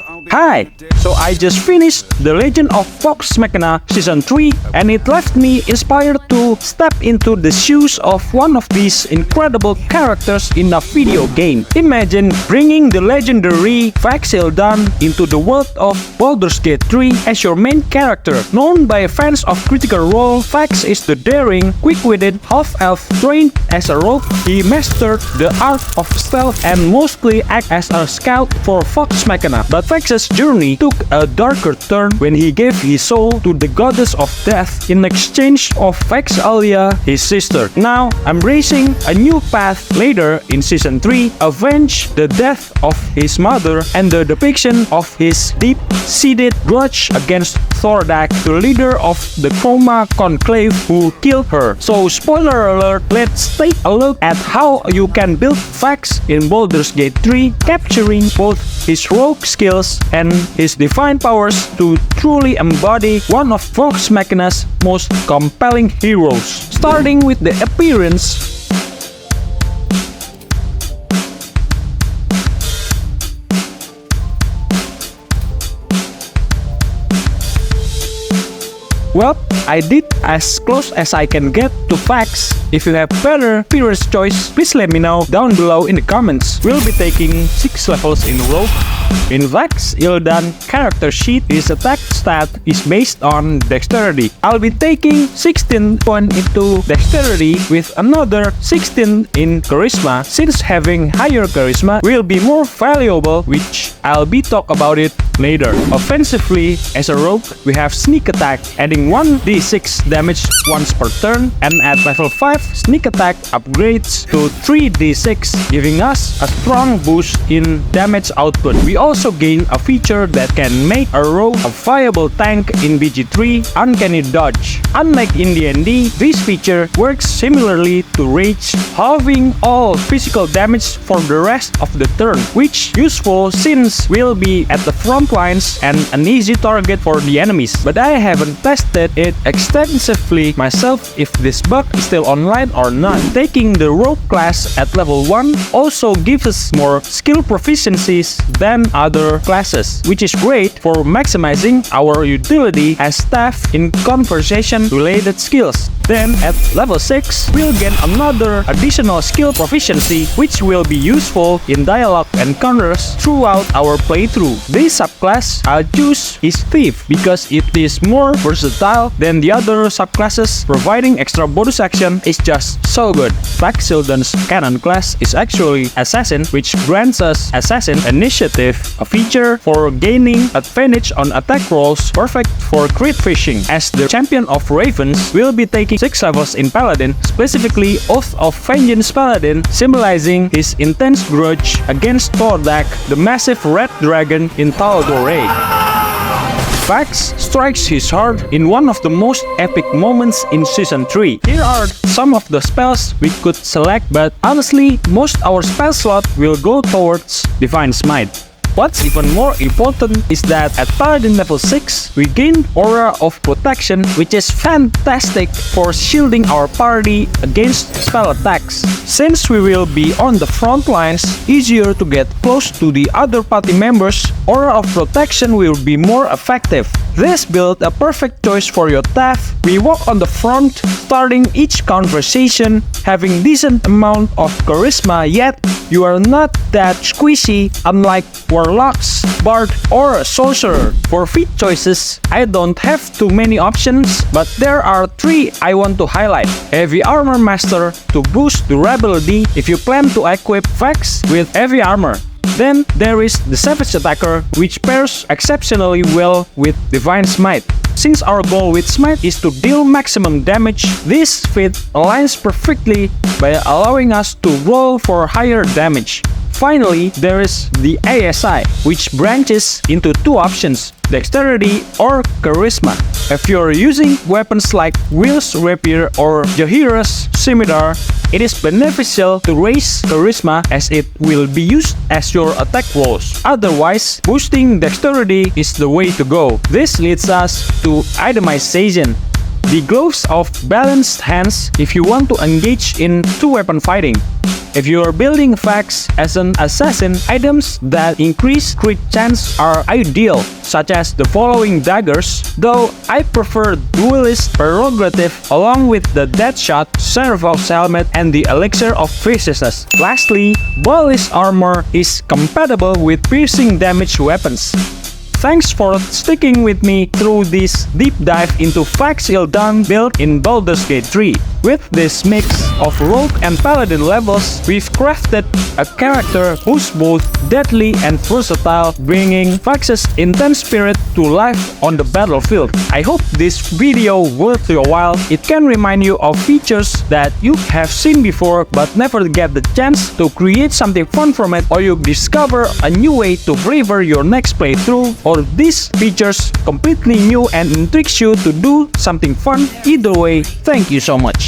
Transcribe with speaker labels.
Speaker 1: Hi! So I just finished The Legend of Machina Season 3 and it left me inspired to step into the shoes of one of these incredible characters in a video game. Imagine bringing the legendary Vax'ildan into the world of Baldur's Gate 3 as your main character. Known by fans of Critical Role, Vax is the daring, quick-witted half-elf trained as a rogue. He mastered the art of stealth and mostly acts as a scout for Machina. But Vax's journey took a darker turn when he gave his soul to the goddess of death in exchange of Vax'ildan, his sister. Now, embracing a new path later in Season 3, avenge the death of his mother and the depiction of his deep-seated grudge against Thordak, the leader of the Chroma Conclave who killed her. So, spoiler alert, let's take a look at how you can build Vax in Baldur's Gate 3, capturing both his rogue skills and his divine powers to truly embody one of Vox Machina's most compelling heroes. Starting with the appearance, well, I did as close as I can get to Vax. If you have better appearance choice, please let me know down below in the comments. We'll be taking 6 levels in Rogue. In Vax'ildan character sheet, his attack stat is based on dexterity. I'll be taking 16 points into dexterity with another 16 in charisma, since having higher charisma will be more valuable, which I'll be talk about it later. Offensively, as a rogue, we have sneak attack, adding 1d6 damage once per turn, and at level 5, sneak attack upgrades to 3d6, giving us a strong boost in damage output. We also gain a feature that can make a rogue a viable tank in BG3, Uncanny Dodge. Unlike in D&D, this feature works similarly to Rage, halving all physical damage for the rest of the turn, which useful since we'll be at the front lines and an easy target for the enemies. But I haven't tested it extensively myself if this bug is still online or not. Taking the rogue class at level 1 also gives us more skill proficiencies than other classes, which is great for maximizing our utility as staff in conversation-related skills. Then, at level 6, we'll gain another additional skill proficiency, which will be useful in dialogue encounters throughout our playthrough. This subclass I'll choose is Thief because it is more versatile than the other subclasses. Providing extra bonus action is just so good. Vax'ildan's canon class is actually Assassin, which grants us Assassin Initiative, a feature for gaining advantage on attack rolls, perfect for crit fishing. As the champion of Ravens, we'll be taking 6 levels in Paladin, specifically Oath of Vengeance Paladin, symbolizing his intense grudge against Thordak, the massive red dragon in Tal'Dorei. Vax strikes his heart in one of the most epic moments in Season 3. Here are some of the spells we could select, but honestly, most our spell slot will go towards Divine Smite. What's even more important is that at Paladin level 6, we gain Aura of Protection, which is fantastic for shielding our party against spell attacks. Since we will be on the front lines, easier to get close to the other party members, Aura of Protection will be more effective. This build a perfect choice for your staff. We walk on the front, starting each conversation, having decent amount of charisma, yet you are not that squishy, unlike Warlocks, Bard, or Sorcerer. For feat choices, I don't have too many options, but there are 3 I want to highlight. Heavy Armor Master to boost durability if you plan to equip Vax with heavy armor. Then there is the Savage Attacker, which pairs exceptionally well with Divine Smite. Since our goal with Smite is to deal maximum damage, this feat aligns perfectly by allowing us to roll for higher damage. Finally, there is the ASI, which branches into 2 options, Dexterity or Charisma. If you're using weapons like Will's Rapier or Jahira's Scimitar, it is beneficial to raise Charisma as it will be used as your attack rolls. Otherwise, boosting Dexterity is the way to go. This leads us to Itemization. the gloves of balanced hands if you want to engage in two-weapon fighting. If you are building Vax as an assassin, items that increase crit chance are ideal, such as the following daggers, though I prefer duelist prerogative along with the Deadshot, Servox helmet, and the Elixir of Physicist. Lastly, Ballis armor is compatible with piercing damage weapons. Thanks for sticking with me through this deep dive into Vax'ildan build in Baldur's Gate 3. With this mix of Rogue and Paladin levels, we've crafted a character who's both deadly and versatile, bringing Vax's intense spirit to life on the battlefield. I hope this video worth your while. It can remind you of features that you have seen before but never get the chance to create something fun from it, or you discover a new way to flavor your next playthrough, or these features completely new and intrigues you to do something fun. Either way, thank you so much.